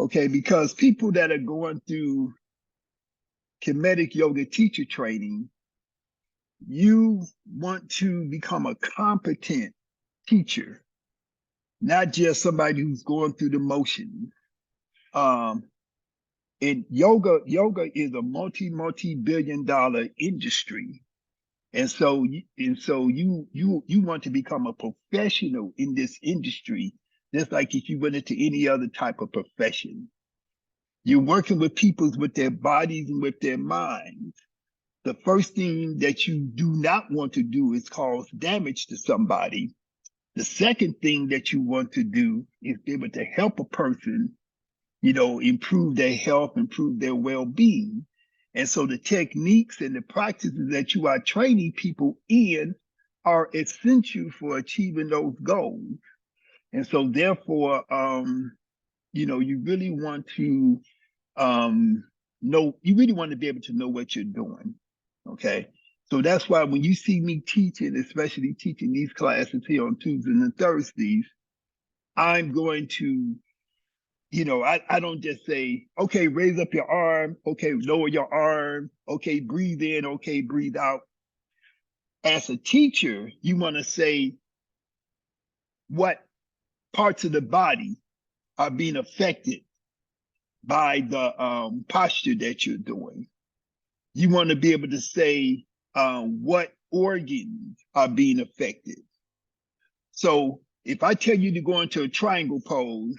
Okay, because people that are going through Kemetic yoga teacher training, you want to become a competent teacher, not just somebody who's going through the motions. Um, and yoga is a multi-billion-dollar industry. And so, you want to become a professional in this industry, just like if you went into any other type of profession. You're working with people with their bodies and with their minds. The first thing that you do not want to do is cause damage to somebody. The second thing that you want to do is be able to help a person, improve their health, improve their well-being. And so the techniques and the practices that you are training people in are essential for achieving those goals. And so therefore, you really want to you really want to be able to know what you're doing. Okay. So that's why when you see me teaching, especially teaching these classes here on Tuesdays and Thursdays, I'm going to, I don't just say, okay, raise up your arm. Okay, lower your arm. Okay, breathe in. Okay, breathe out. As a teacher, you want to say what parts of the body are being affected by the posture that you're doing. You want to be able to say what organs are being affected. So if I tell you to go into a triangle pose,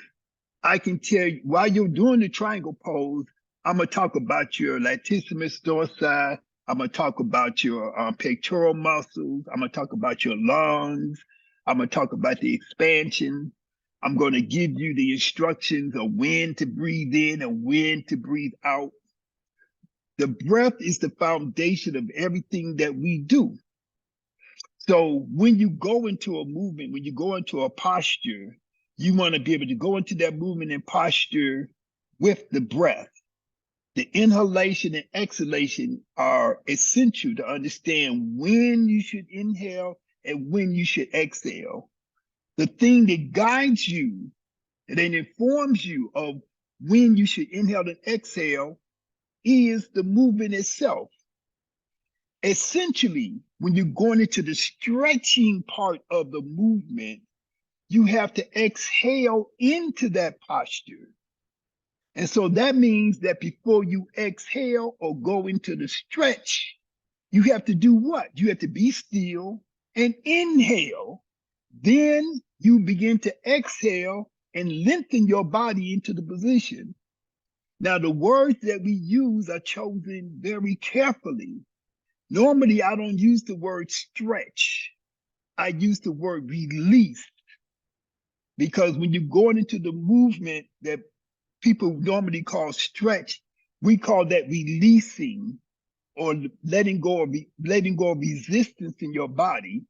I can tell you while you're doing the triangle pose, I'm going to talk about your latissimus dorsi. I'm going to talk about your pectoral muscles. I'm going to talk about your lungs. I'm going to talk about the expansion. I'm going to give you the instructions of when to breathe in and when to breathe out. The breath is the foundation of everything that we do. So when you go into a movement, when you go into a posture, you want to be able to go into that movement and posture with the breath. The inhalation and exhalation are essential to understand when you should inhale and when you should exhale. The thing that guides you and then informs you of when you should inhale and exhale is the movement itself. Essentially, when you're going into the stretching part of the movement, you have to exhale into that posture. And so that means that before you exhale or go into the stretch, you have to do what? You have to be still and inhale. Then you begin to exhale and lengthen your body into the position. Now, the words that we use are chosen very carefully. Normally, I don't use the word stretch. I use the word release. Because when you're going into the movement that people normally call stretch, we call that releasing or letting go of resistance in your body.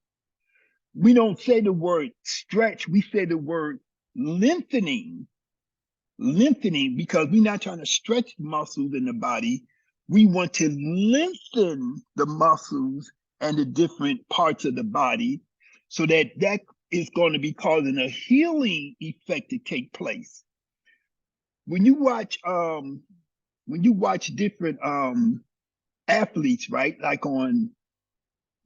We don't say the word stretch, we say the word lengthening. Lengthening, because we're not trying to stretch the muscles in the body. We want to lengthen the muscles and the different parts of the body so that is going to be causing a healing effect to take place. When you watch different athletes, right? Like on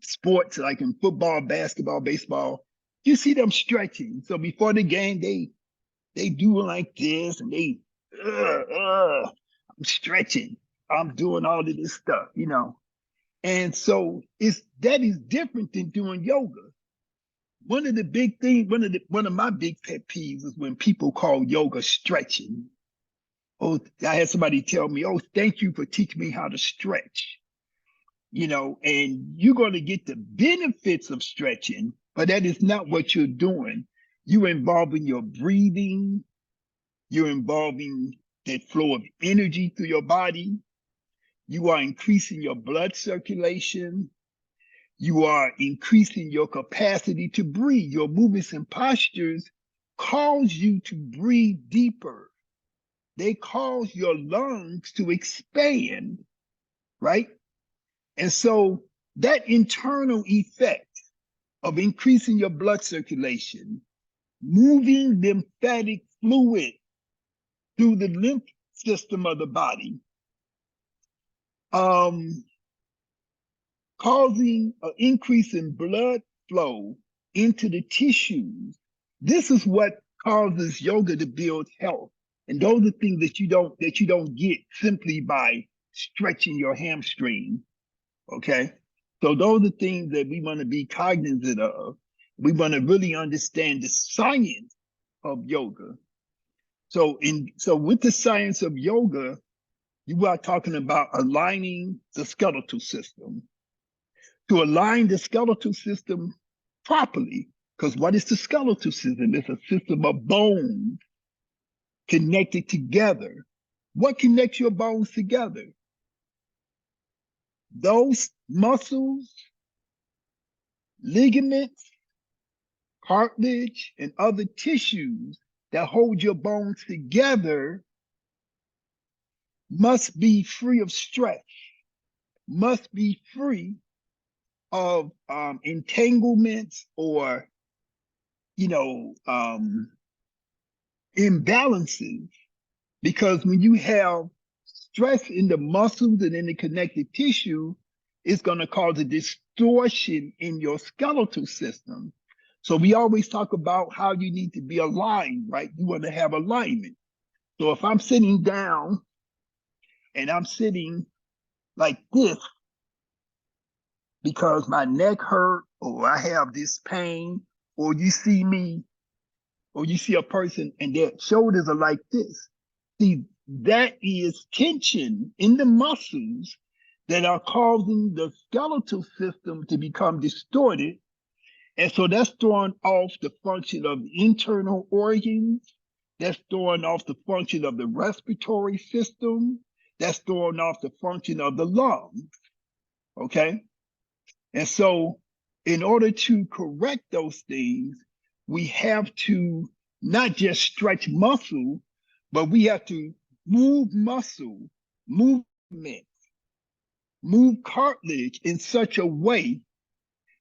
sports, like in football, basketball, baseball, you see them stretching. So before the game, they do it like this, and I'm stretching. I'm doing all of this stuff, And so that is different than doing yoga. One of the big things, one of my big pet peeves is when people call yoga stretching. Oh, I had somebody tell me, oh, thank you for teaching me how to stretch. And you're going to get the benefits of stretching, but that is not what you're doing. You're involving your breathing. You're involving that flow of energy through your body. You are increasing your blood circulation. You are increasing your capacity to breathe. Your movements and postures cause you to breathe deeper. They cause your lungs to expand, right? And so that internal effect of increasing your blood circulation, moving lymphatic fluid, through the lymph system of the body, causing an increase in blood flow into the tissues. This is what causes yoga to build health. And those are things that you don't get simply by stretching your hamstring. Okay. So those are things that we want to be cognizant of. We want to really understand the science of yoga. So with the science of yoga, you are talking about aligning the skeletal system. To align the skeletal system properly, because what is the skeletal system? It's a system of bones connected together. What connects your bones together? Those muscles, ligaments, cartilage, and other tissues that hold your bones together must be free of stress, must be free of entanglements or, imbalances. Because when you have stress in the muscles and in the connective tissue, it's going to cause a distortion in your skeletal system. So we always talk about how you need to be aligned, right? You want to have alignment. So if I'm sitting down and I'm sitting like this because my neck hurt or I have this pain, or you see me, or you see a person and their shoulders are like this. See, that is tension in the muscles that are causing the skeletal system to become distorted. And so that's throwing off the function of the internal organs. That's throwing off the function of the respiratory system. That's throwing off the function of the lungs. Okay? And so in order to correct those things, we have to not just stretch muscle, but we have to move muscle, movement, move cartilage in such a way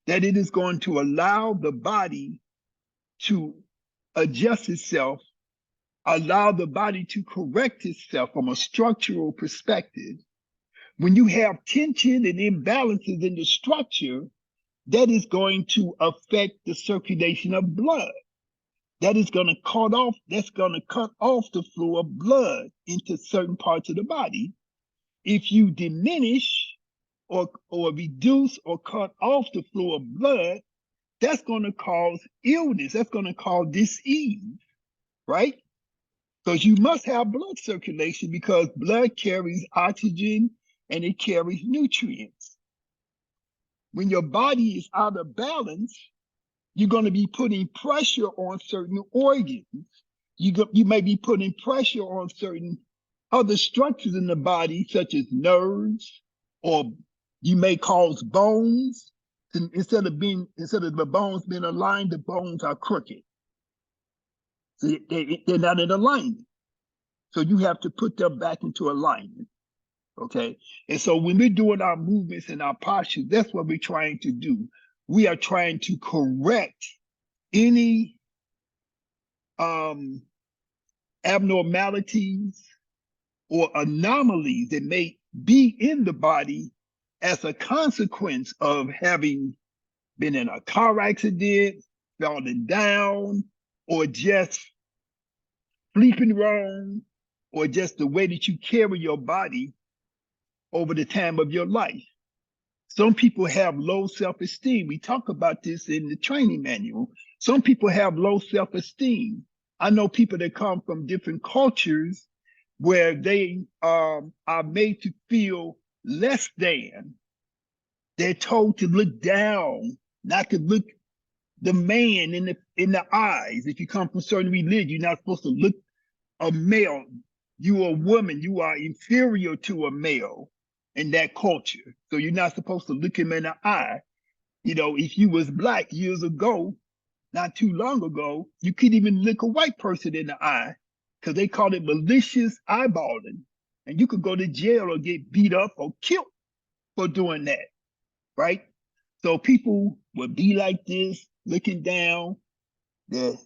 that it is going to allow the body to adjust itself, allow the body to correct itself from a structural perspective. When you have tension and imbalances in the structure, that is going to affect the circulation of blood. That is going to cut off the flow of blood into certain parts of the body. If you diminish or reduce or cut off the flow of blood, that's going to cause illness. That's going to cause disease, right? Because you must have blood circulation, because blood carries oxygen and it carries nutrients. When your body is out of balance, you're going to be putting pressure on certain organs. You may be putting pressure on certain other structures in the body, such as nerves, or you may cause bones. Instead of the bones being aligned, the bones are crooked. So they're not in alignment. So you have to put them back into alignment. Okay. And so when we're doing our movements and our postures, that's what we're trying to do. We are trying to correct any abnormalities or anomalies that may be in the body as a consequence of having been in a car accident, falling down, or just sleeping wrong, or just the way that you carry your body over the time of your life. Some people have low self-esteem. We talk about this in the training manual. Some people have low self-esteem. I know people that come from different cultures where they are made to feel less than. They're told to look down, not to look the man in the eyes. If you come from a certain religion, you're not supposed to look a male. You are a woman. You are inferior to a male in that culture. So you're not supposed to look him in the eye. If you was black years ago, not too long ago, you couldn't even look a white person in the eye, because they called it malicious eyeballing. And you could go to jail or get beat up or killed for doing that, right? So people would be like this, looking down, and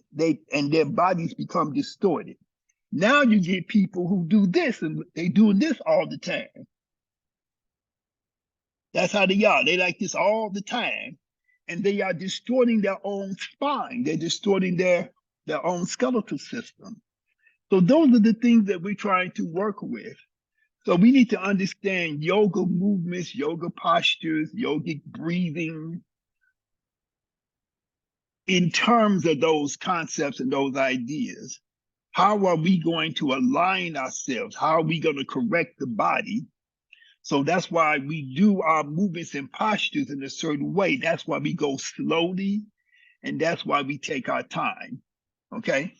their bodies become distorted. Now you get people who do this and they doing this all the time. That's how they are. They like this all the time. And they are distorting their own spine. They're distorting their own skeletal system. So those are the things that we're trying to work with. So we need to understand yoga movements, yoga postures, yogic breathing in terms of those concepts and those ideas. How are we going to align ourselves? How are we going to correct the body? So that's why we do our movements and postures in a certain way. That's why we go slowly, and that's why we take our time. Okay?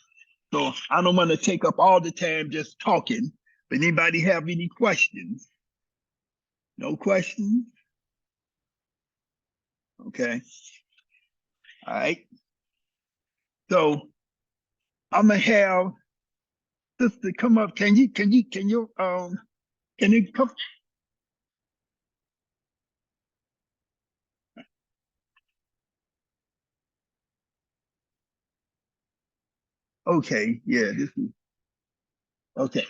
So I don't want to take up all the time just talking. But anybody have any questions? No questions? Okay. All right. So I'm gonna have sister come up. Can you can you come? Okay, yeah, this is okay.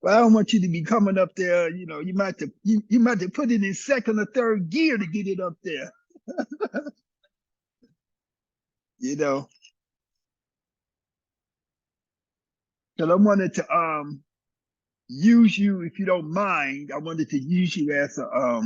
Well, I don't want you to be coming up there. You know, you might have you might have put it in second or third gear to get it up there. You know, because I wanted to use you, if you don't mind. I wanted to use you as a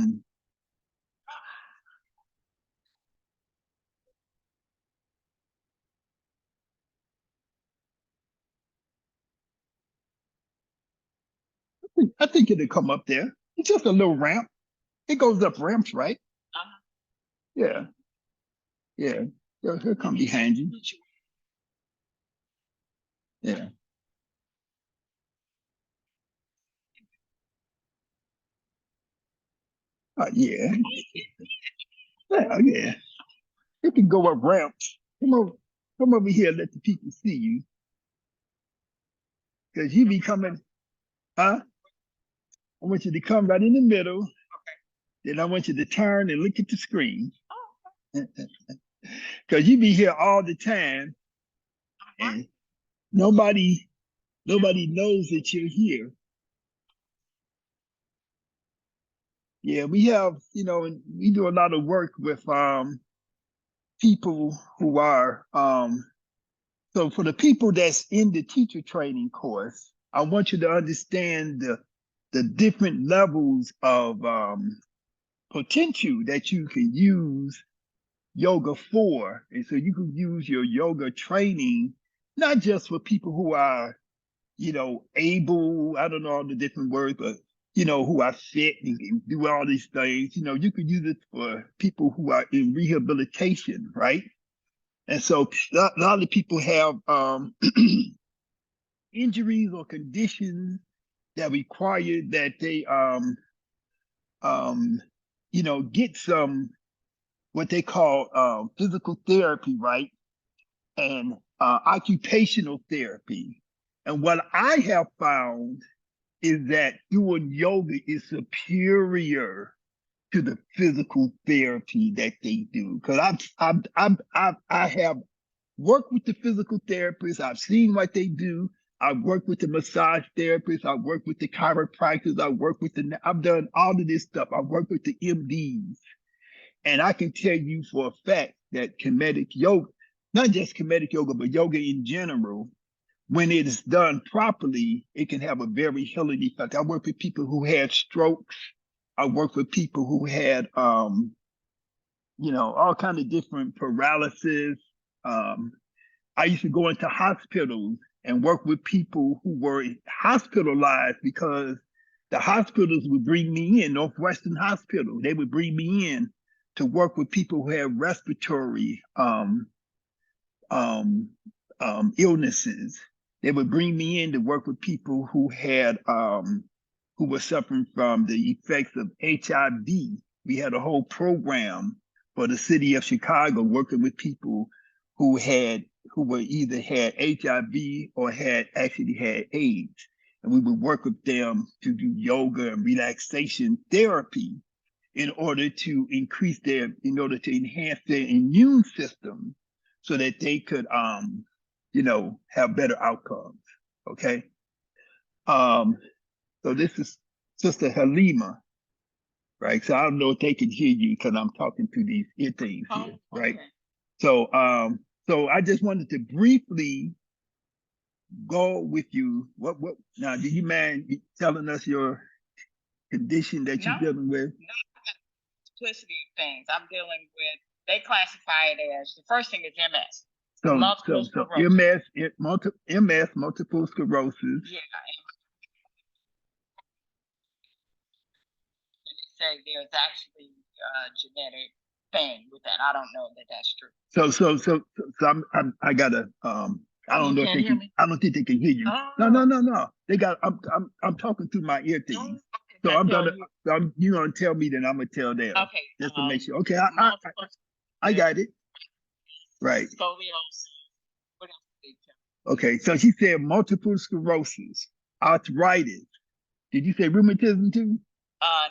I think it'll come up there. It's just a little ramp. It goes up ramps, right? Yeah, yeah. He'll come behind you. Yeah. Yeah. Yeah, yeah. It can go up ramps. Come over here, let the people see you. Because you be coming, huh? I want you to come right in the middle. Then I want you to turn and look at the screen. Because you be here all the time and nobody knows that you're here. Yeah, we have, you know, we do a lot of work with people who are so for the people that's in the teacher training course, I want you to understand the different levels of potential that you can use yoga for. And so you can use your yoga training, not just for people who are, you know, able, I don't know all the different words, but, you know, who are fit and can do all these things. You know, you could use it for people who are in rehabilitation, right? And so a lot of people have injuries or conditions that require that they, um, you know, get some what they call physical therapy, right? And occupational therapy. And what I have found is that doing yoga is superior to the physical therapy that they do. Because I have worked with the physical therapists. I've seen what they do. I've worked with the massage therapists. I've worked with the chiropractors. I've done all of this stuff. I've worked with the MDs. And I can tell you for a fact that Kemetic yoga, not just Kemetic yoga, but yoga in general, when it is done properly, it can have a very healing effect. I work with people who had strokes. I work with people who had, you know, all kind of different paralysis. Um, I used to go into hospitals and work with people who were hospitalized because the hospitals would bring me in, Northwestern Hospital. They would bring me in to work with people who had respiratory um, illnesses. They would bring me in to work with people who had who were suffering from the effects of HIV. We had a whole program for the city of Chicago working with people who had who were either had HIV or had actually had AIDS. And we would work with them to do yoga and relaxation therapy in order to enhance their immune system so that they could, you know, have better outcomes. Okay. So this is Sister Halima, right? So I don't know if they can hear you because I'm talking to these ear things here, right? Okay. So so I just wanted to briefly go with you. What now? Do you mind telling us your condition that you're dealing with? No, multiplicity of things. I'm dealing with. They classify it as the first thing is MS. Multiple sclerosis. MS, multiple sclerosis. Yeah. And they say there's actually a genetic thing with that. I don't know that that's true. So I gotta I don't know if they can. I don't think they can hear you. Oh. No. They got. I'm talking through my ear things. Okay. So you're gonna tell me, then I'm gonna tell them. Okay. Just to make sure. Okay. I got it. Right. Scoliosis. What else did they tell? Okay. So she said multiple sclerosis, arthritis. Did you say rheumatism too? No,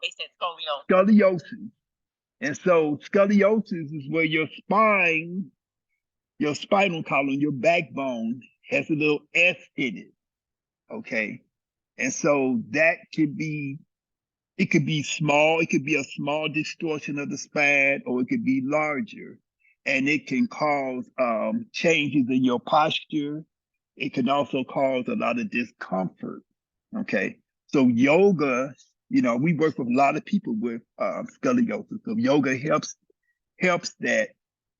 they said scoliosis. Scoliosis. And so scoliosis is where your spine, your spinal column, your backbone has a little S in it. Okay. And so that could be, it could be small, it could be a small distortion of the spine, or it could be larger. And it can cause changes in your posture. It can also cause a lot of discomfort. Okay. So yoga, you know, we work with a lot of people with scoliosis. So yoga helps that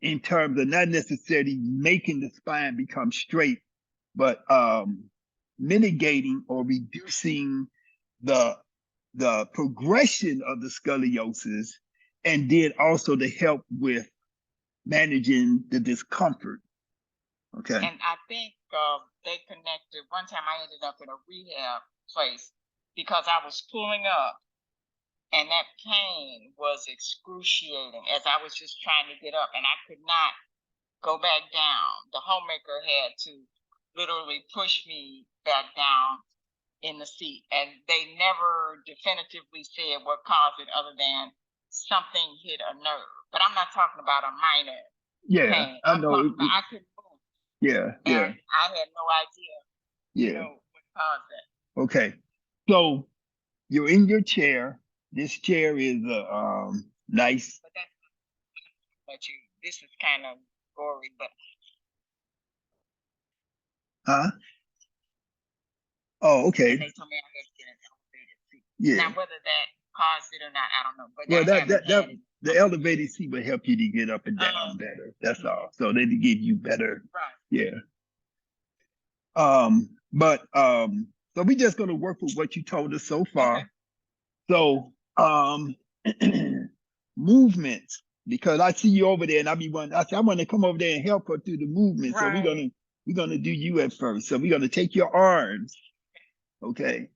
in terms of not necessarily making the spine become straight, but mitigating or reducing the progression of the scoliosis, and then also to help with managing the discomfort. Okay. And I think they connected. One time I ended up in a rehab place because I was pulling up, and that pain was excruciating as I was just trying to get up, and I could not go back down. The homemaker had to literally push me back down in the seat, and they never definitively said what caused it other than something hit a nerve. But I'm not talking about a minor pain. I know. I couldn't move. Yeah. And I had no idea, you know, what caused that. Okay. So you're in your chair. This chair is nice. But that's but this is kind of gory, but Oh, okay. And they told me I had to get an elevated seat. Yeah. Now whether that caused it or not, I don't know. But well, the elevated seat would help you to get up and down better. That's all. So they give you better. Right. Yeah. So we're just gonna work with what you told us so far. Okay. So movements, because I see you over there and I want to come over there and help her through the movement. Right. So we're gonna do you at first. So we're gonna take your arms. Okay.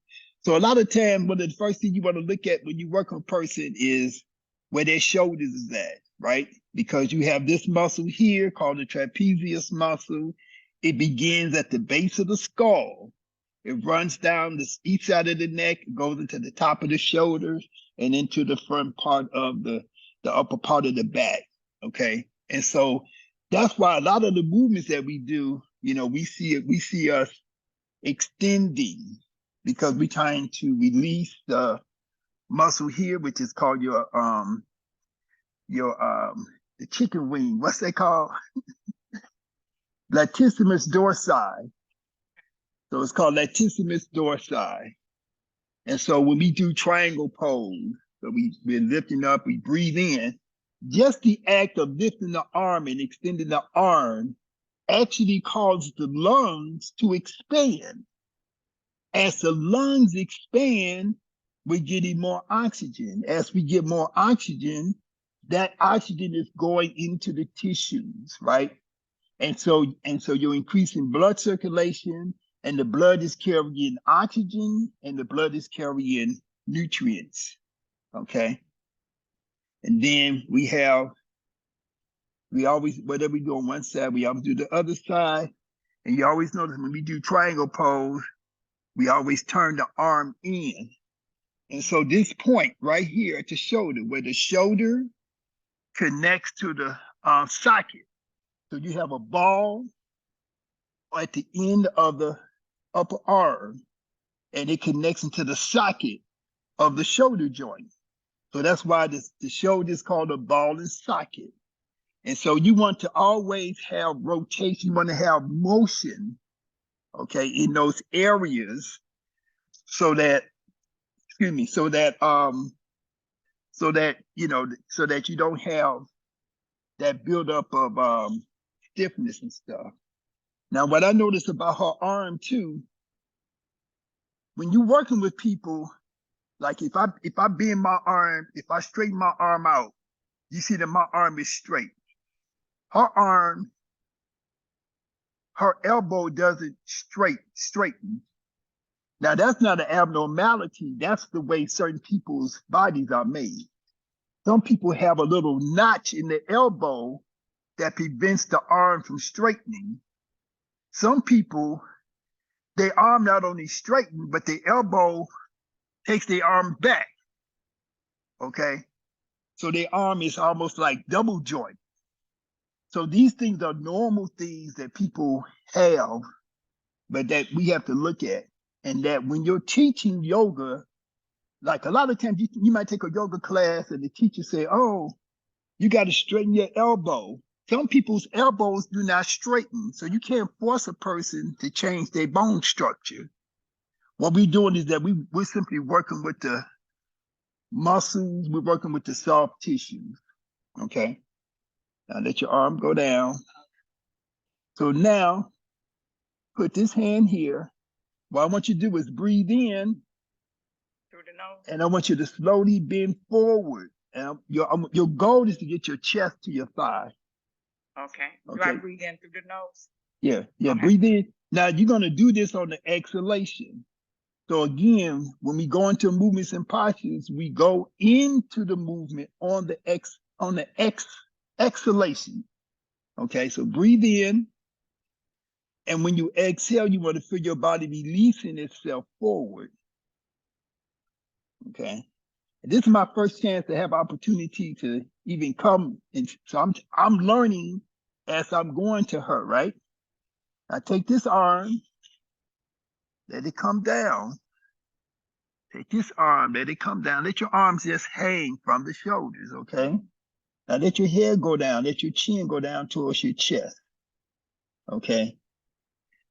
So a lot of times, one of the first things you want to look at when you work on a person is where their shoulders is at, right? Because you have this muscle here called the trapezius muscle. It begins at the base of the skull. It runs down the each side of the neck, goes into the top of the shoulders, and into the front part of the upper part of the back. Okay. And so that's why a lot of the movements that we do, you know, we see us extending, because we're trying to release the muscle here, which is called your the chicken wing. What's that called? Latissimus dorsi. So it's called latissimus dorsi. And so when we do triangle pose, so we're lifting up, we breathe in. Just the act of lifting the arm and extending the arm actually causes the lungs to expand. As the lungs expand, we're getting more oxygen. As we get more oxygen, that oxygen is going into the tissues, right? And so you're increasing blood circulation, and the blood is carrying oxygen, and the blood is carrying nutrients, okay? And then we always, whatever we do on one side, we always do the other side. And you always notice when we do triangle pose, we always turn the arm in. And so this point right here at the shoulder, where the shoulder connects to the socket. So you have a ball at the end of the upper arm, and it connects into the socket of the shoulder joint. So that's why the shoulder is called a ball and socket. And so you want to always have rotation, you want to have motion, okay, in those areas so that, excuse me, so that you know, so that you don't have that buildup of stiffness and stuff. Now, what I noticed about her arm too, when you're working with people, like if I bend my arm, if I straighten my arm out, you see that my arm is straight. Her arm, her elbow doesn't straighten. Now that's not an abnormality. That's the way certain people's bodies are made. Some people have a little notch in the elbow that prevents the arm from straightening. Some people, their arm not only straighten, but the elbow takes their arm back. Okay. So their arm is almost like double joint. So these things are normal things that people have, but that we have to look at. And that when you're teaching yoga, like a lot of times you might take a yoga class and the teacher say, oh, you got to straighten your elbow. Some people's elbows do not straighten. So you can't force a person to change their bone structure. What we're doing is that we're simply working with the muscles, we're working with the soft tissues. Okay. Now let your arm go down. So now put this hand here. What I want you to do is breathe in through the nose, and I want you to slowly bend forward. And your goal is to get your chest to your thigh. Okay. Do I breathe in through the nose? Yeah, okay. Breathe in. Now you're gonna do this on the exhalation. So again, when we go into movements and postures, we go into the movement on the exhalation. Okay, so breathe in. And when you exhale, you want to feel your body releasing itself forward. Okay. And this is my first chance to have opportunity to even come. And so I'm learning as I'm going to her, right? I take this arm, let it come down. Take this arm, let it come down. Let your arms just hang from the shoulders, okay? Now let your head go down, let your chin go down towards your chest, okay?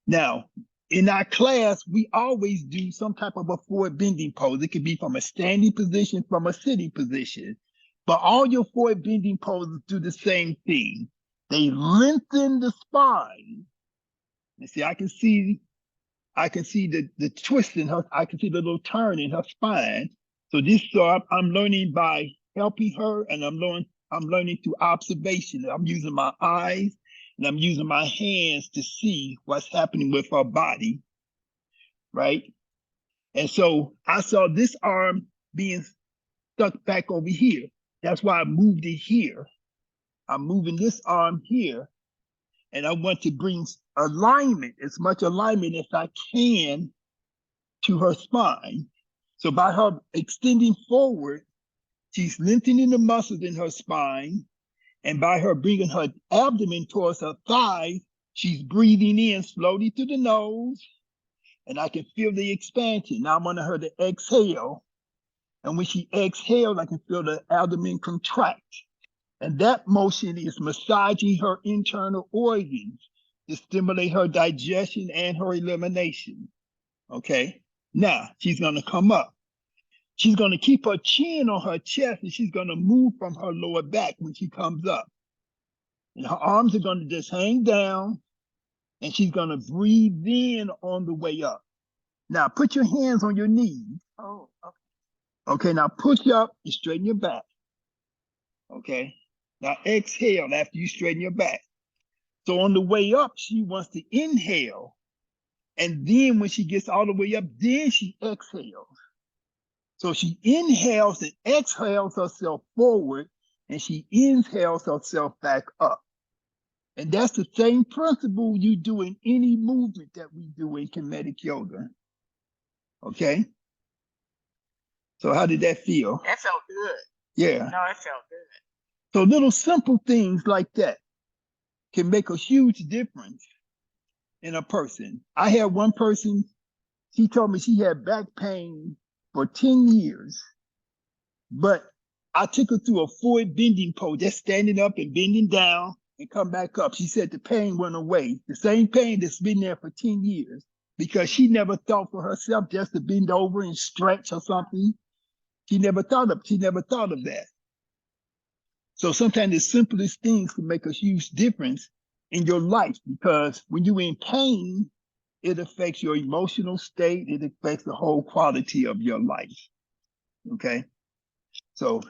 Now, in our class, we always do some type of a forward bending pose. It could be from a standing position, from a sitting position. But all your forward bending poses do the same thing. They lengthen the spine. You see, I can see the twist in her, I can see the little turn in her spine. So I'm learning by helping her, and I'm learning through observation. I'm using my eyes and I'm using my hands to see what's happening with her body, right? And so I saw this arm being stuck back over here. That's why I moved it here. I'm moving this arm here, and I want to bring alignment, as much alignment as I can to her spine. So by her extending forward, she's lengthening the muscles in her spine. And by her bringing her abdomen towards her thighs, she's breathing in slowly through the nose. And I can feel the expansion. Now I want her to exhale. And when she exhales, I can feel the abdomen contract. And that motion is massaging her internal organs to stimulate her digestion and her elimination. Okay. Now she's going to come up. She's going to keep her chin on her chest, and she's going to move from her lower back when she comes up. And her arms are going to just hang down, and she's going to breathe in on the way up. Now put your hands on your knees. Oh, okay. Okay, now push up and straighten your back. Okay. Now exhale after you straighten your back. So on the way up, she wants to inhale. And then when she gets all the way up, then she exhales. So she inhales and exhales herself forward, and she inhales herself back up. And that's the same principle you do in any movement that we do in Kemetic yoga. Okay? So how did that feel? That felt good. Yeah. No, it felt good. So little simple things like that can make a huge difference in a person. I had one person, she told me she had back pain for 10 years, but I took her through a forward bending pose, just standing up and bending down and come back up. She said the pain went away. The same pain that's been there for 10 years, because she never thought for herself just to bend over and stretch or something. She never thought of that. So sometimes the simplest things can make a huge difference in your life, because when you're in pain, it affects your emotional state. It affects the whole quality of your life. Okay. So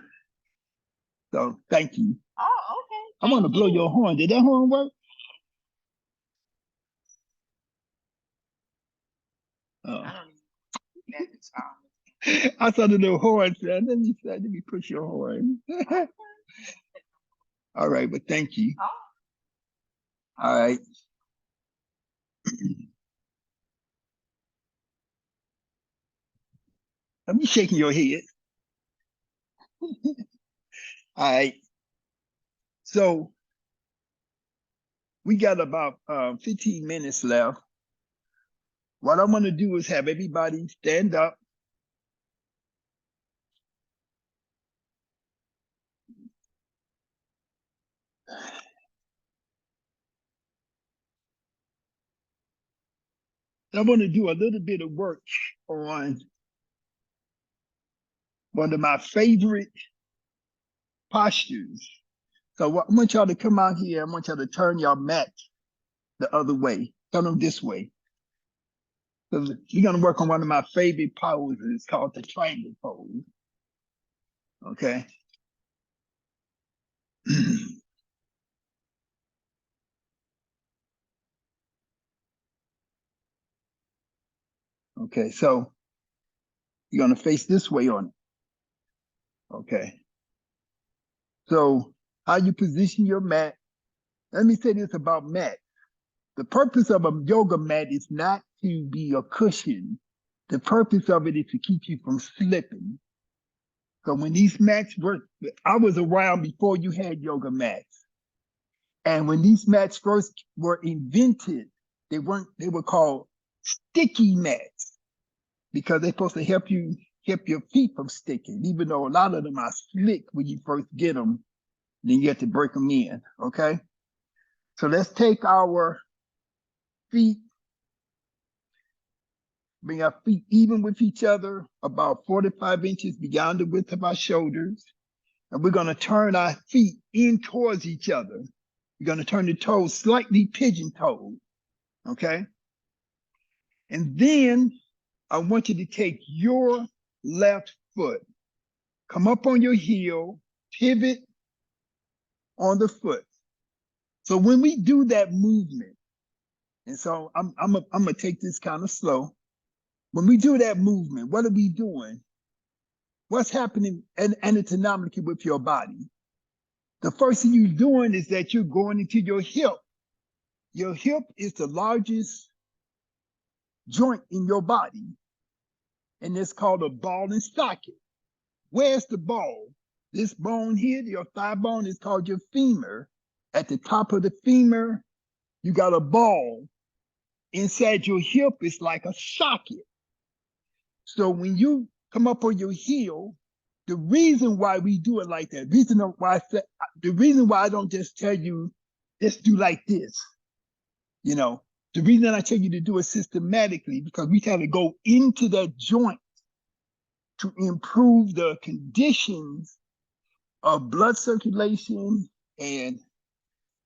thank you. Oh, okay. I want to blow your horn. Did that horn work? Oh. I don't even I saw the little horn. Said, let me push your horn. All right, but thank you. Oh. All right. I'm just shaking your head. All right. So we got about 15 minutes left. What I want to do is have everybody stand up. I want to do a little bit of work on one of my favorite postures. So I want y'all to come out here. I want y'all to turn your mat the other way. Turn them this way. Because we're going to work on one of my favorite poses. It's called the triangle pose. Okay. Okay, so you're going to face this way on it. Okay. So how you position your mat. Let me say this about mat. The purpose of a yoga mat is not to be a cushion. The purpose of it is to keep you from slipping. So when these mats were, I was around before you had yoga mats. And when these mats first were invented, they were called sticky mats, because they're supposed to help your feet from sticking, even though a lot of them are slick when you first get them, then you have to break them in, okay? So let's take our feet, bring our feet even with each other, about 45 inches beyond the width of our shoulders. And we're gonna turn our feet in towards each other. We're gonna turn the toes slightly pigeon-toed, okay? And then I want you to take your left foot, come up on your heel, pivot on the foot. So when we do that movement, and so I'm gonna take this kind of slow. When we do that movement, what are we doing? What's happening anatomically with your body? The first thing you're doing is that you're going into your hip. Your hip is the largest joint in your body, and it's called a ball and socket. Where's the ball? This bone here, your thigh bone, is called your femur. At the top of the femur, you got a ball. Inside your hip is like a socket. So when you come up on your heel, the reason why we do it like that, the reason why I don't just tell you, just do like this, you know, the reason I tell you to do it systematically, because we try to go into that joint to improve the conditions of blood circulation and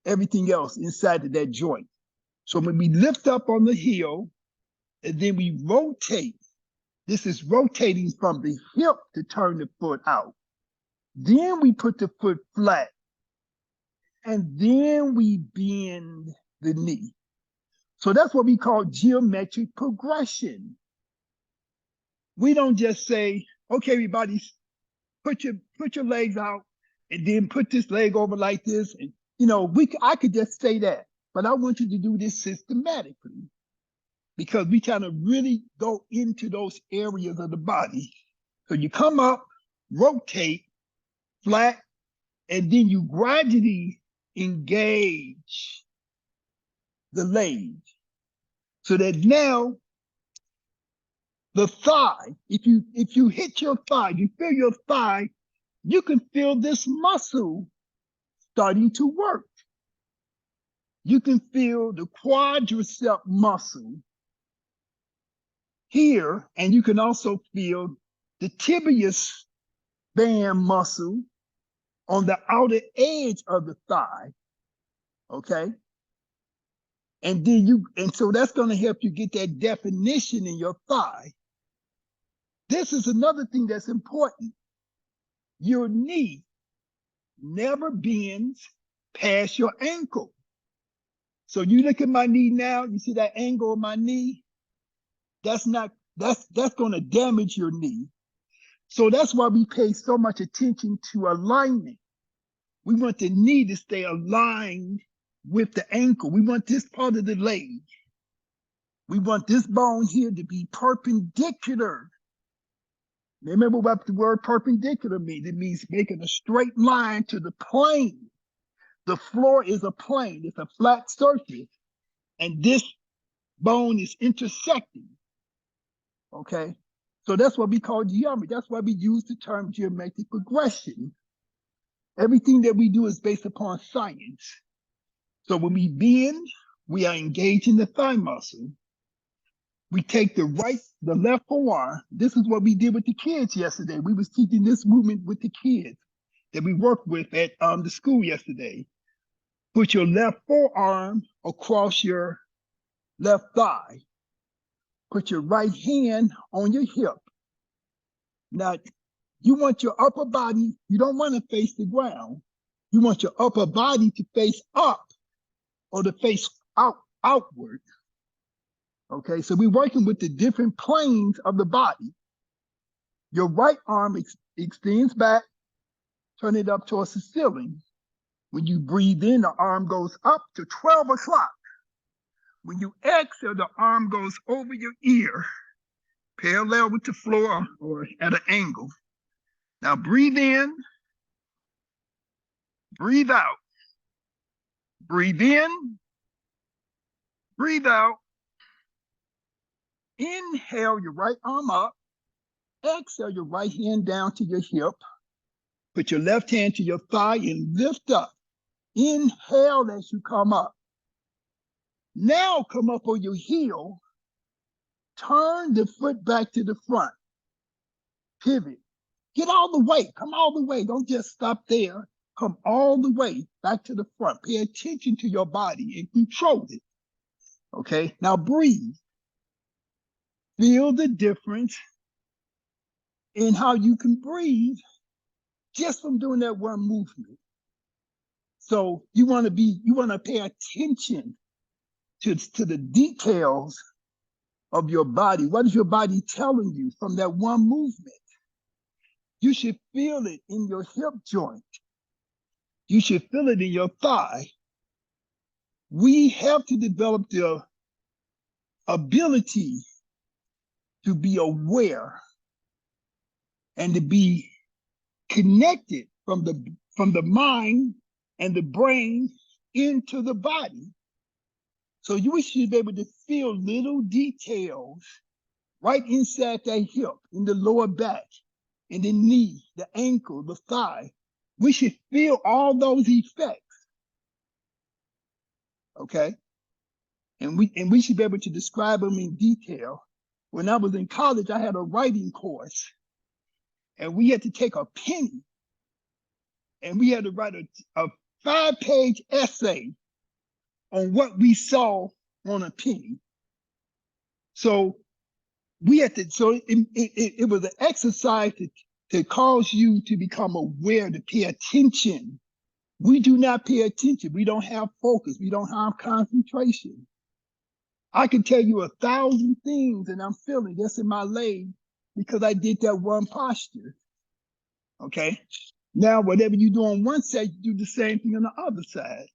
everything else inside of that joint. So when we lift up on the heel and then we rotate, this is rotating from the hip to turn the foot out. Then we put the foot flat, and then we bend the knee. So that's what we call geometric progression. We don't just say, okay, everybody, put your legs out, and then put this leg over like this. And I could just say that, but I want you to do this systematically, because we kind of really go into those areas of the body. So you come up, rotate, flat, and then you gradually engage the leg. So that now the thigh, if you hit your thigh, you feel your thigh, you can feel this muscle starting to work. You can feel the quadricep muscle here, and you can also feel the tibius band muscle on the outer edge of the thigh, okay? And so that's gonna help you get that definition in your thigh. This is another thing that's important. Your knee never bends past your ankle. So you look at my knee now, you see that angle of my knee? That's gonna damage your knee. So that's why we pay so much attention to alignment. We want the knee to stay aligned with the ankle. We want this part of the leg. We want this bone here to be perpendicular. Remember what the word perpendicular means. It means making a straight line to the plane. The floor is a plane. It's a flat surface. And this bone is intersecting. Okay? So that's what we call geometry. That's why we use the term geometric progression. Everything that we do is based upon science. So when we bend, we are engaging the thigh muscle. We take the left forearm. This is what we did with the kids yesterday. We was teaching this movement with the kids that we worked with at the school yesterday. Put your left forearm across your left thigh. Put your right hand on your hip. Now, you want your upper body, you don't want to face the ground. You want your upper body to face up or to face outward. Okay, so we're working with the different planes of the body. Your right arm extends back, turn it up towards the ceiling. When you breathe in, the arm goes up to 12 o'clock. When you exhale, the arm goes over your ear, parallel with the floor or at an angle. Now breathe in, breathe out. Breathe in, breathe out. Inhale your right arm up. Exhale your right hand down to your hip. Put your left hand to your thigh and lift up. Inhale as you come up. Now come up on your heel. Turn the foot back to the front. Pivot. Get all the way. Come all the way. Don't just stop there. Come all the way back to the front. Pay attention to your body and control it. Okay? Now breathe. Feel the difference in how you can breathe just from doing that one movement. So you want to pay attention to the details of your body. What is your body telling you from that one movement? You should feel it in your hip joint. You should feel it in your thigh. We have to develop the ability to be aware and to be connected from the mind and the brain into the body. So you should be able to feel little details right inside that hip, in the lower back, in the knee, the ankle, the thigh. We should feel all those effects. Okay? And we should be able to describe them in detail. When I was in college, I had a writing course, and we had to take a penny, and we had to write a 5-page essay on what we saw on a penny. So we had to, so it was an exercise to cause you to become aware, to pay attention. We do not pay attention. We don't have focus. We don't have concentration. I can tell you 1,000 things and I'm feeling this in my leg because I did that one posture. Okay? Now, whatever you do on one side, you do the same thing on the other side.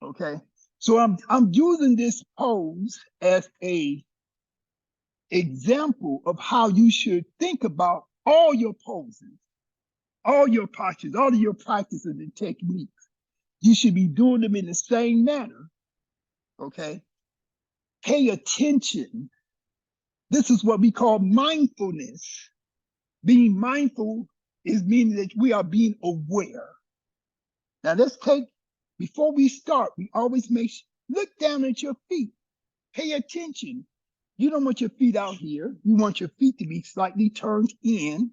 Okay? So I'm using this pose as a example of how you should think about all your poses, all your postures, all of your practices and techniques. You should be doing them in the same manner. Okay? pay attention. This is what we call mindfulness. Being mindful is meaning that we are being aware. Now let's take, before we start, we always look down at your feet. Pay attention. You don't want your feet out here. You want your feet to be slightly turned in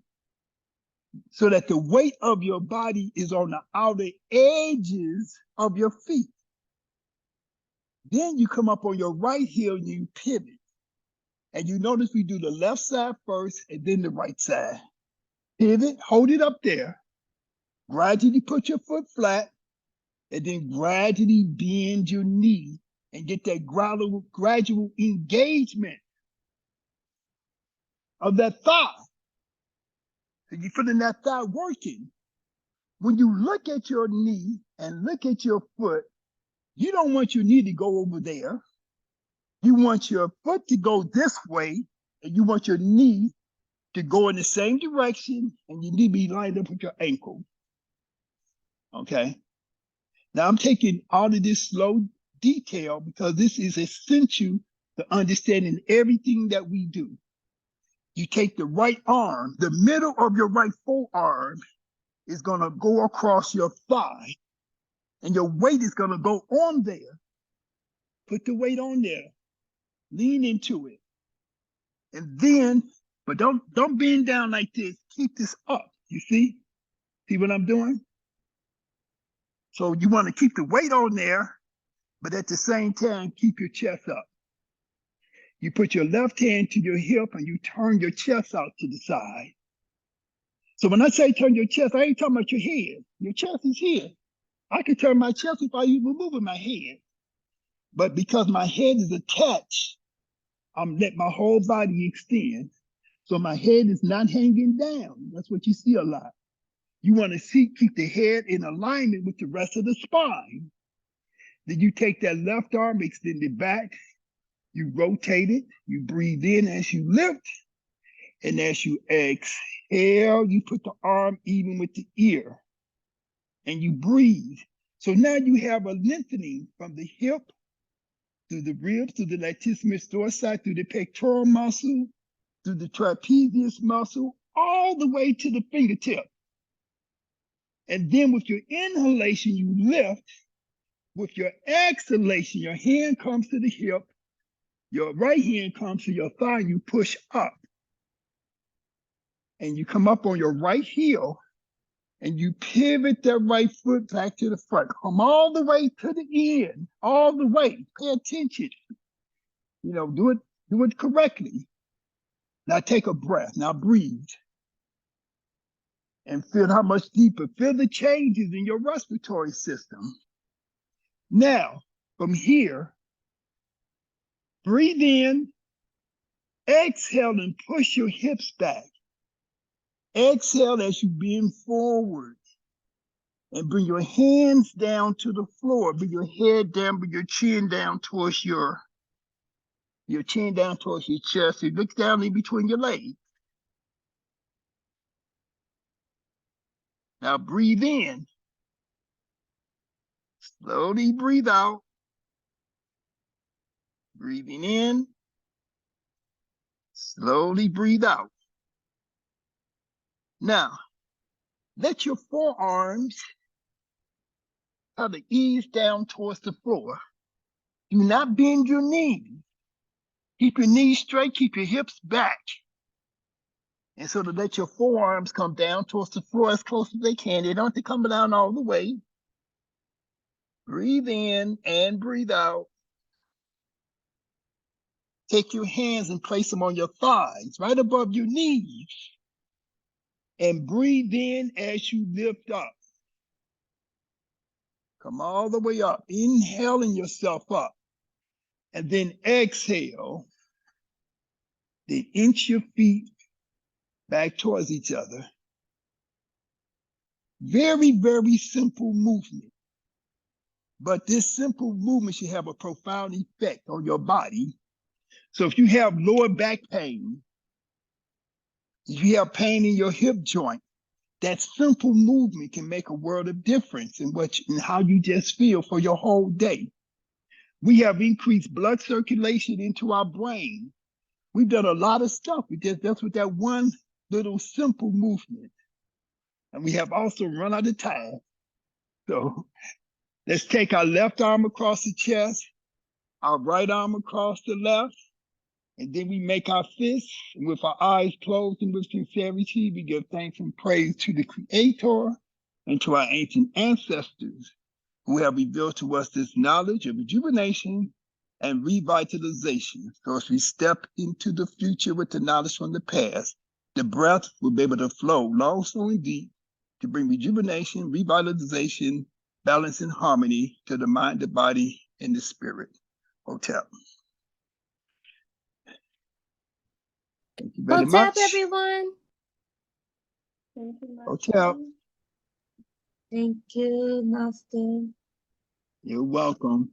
so that the weight of your body is on the outer edges of your feet. Then you come up on your right heel and you pivot. And you notice we do the left side first and then the right side. Pivot, hold it up there. Gradually put your foot flat and then gradually bend your knee and get that gradual engagement of that thigh. So you're feeling that thigh working. When you look at your knee and look at your foot, you don't want your knee to go over there. You want your foot to go this way, and you want your knee to go in the same direction, and your knee be lined up with your ankle. Okay? Now I'm taking all of this slow detail because this is essential to understanding everything that we do. You take the right arm, the middle of your right forearm is going to go across your thigh, and your weight is going to go on there. Put the weight on there. Lean into it. And then, but don't bend down like this. Keep this up. You see? See what I'm doing? So you want to keep the weight on there, but at the same time, keep your chest up. You put your left hand to your hip and you turn your chest out to the side. So when I say turn your chest, I ain't talking about your head. Your chest is here. I can turn my chest without even moving my head. But because my head is attached, I'm letting my whole body extend. So my head is not hanging down. That's what you see a lot. You want to keep the head in alignment with the rest of the spine. Then you take that left arm, extend it back, you rotate it, you breathe in as you lift, and as you exhale, you put the arm even with the ear, and you breathe. So now you have a lengthening from the hip, through the ribs, through the latissimus dorsi, through the pectoral muscle, through the trapezius muscle, all the way to the fingertip. And then with your inhalation, you lift. With your exhalation, your hand comes to the hip, your right hand comes to your thigh, and you push up. And you come up on your right heel, and you pivot that right foot back to the front. Come all the way to the end, all the way. Pay attention. You know, do it correctly. Now take a breath. Now breathe. And feel how much deeper. Feel the changes in your respiratory system. Now, from here, breathe in, exhale, and push your hips back. Exhale as you bend forward. And bring your hands down to the floor. Bring your head down, bring your chin down towards your chin down towards your chest. You look down in between your legs. Now breathe in. Slowly breathe out. Breathing in. Slowly breathe out. Now, let your forearms kind of ease down towards the floor. Do not bend your knees. Keep your knees straight, keep your hips back. And so to let your forearms come down towards the floor as close as they can. They don't have to come down all the way. Breathe in and breathe out. Take your hands and place them on your thighs, right above your knees. And breathe in as you lift up. Come all the way up, inhaling yourself up. And then exhale. Then inch your feet back towards each other. Very, very simple movement. But this simple movement should have a profound effect on your body. So if you have lower back pain, if you have pain in your hip joint, that simple movement can make a world of difference in how you just feel for your whole day. We have increased blood circulation into our brain. We've done a lot of stuff just with that one little simple movement. And we have also run out of time. So let's take our left arm across the chest, our right arm across the left, and then we make our fists, and with our eyes closed and with sincerity, we give thanks and praise to the Creator and to our ancient ancestors who have revealed to us this knowledge of rejuvenation and revitalization. So as we step into the future with the knowledge from the past, the breath will be able to flow long, slow, and deep to bring rejuvenation, revitalization, balance, and harmony to the mind, the body, and the spirit. Hotel. Thank you very much. Everyone. Thank you, Master. Hotel. Thank you, Master. You're welcome.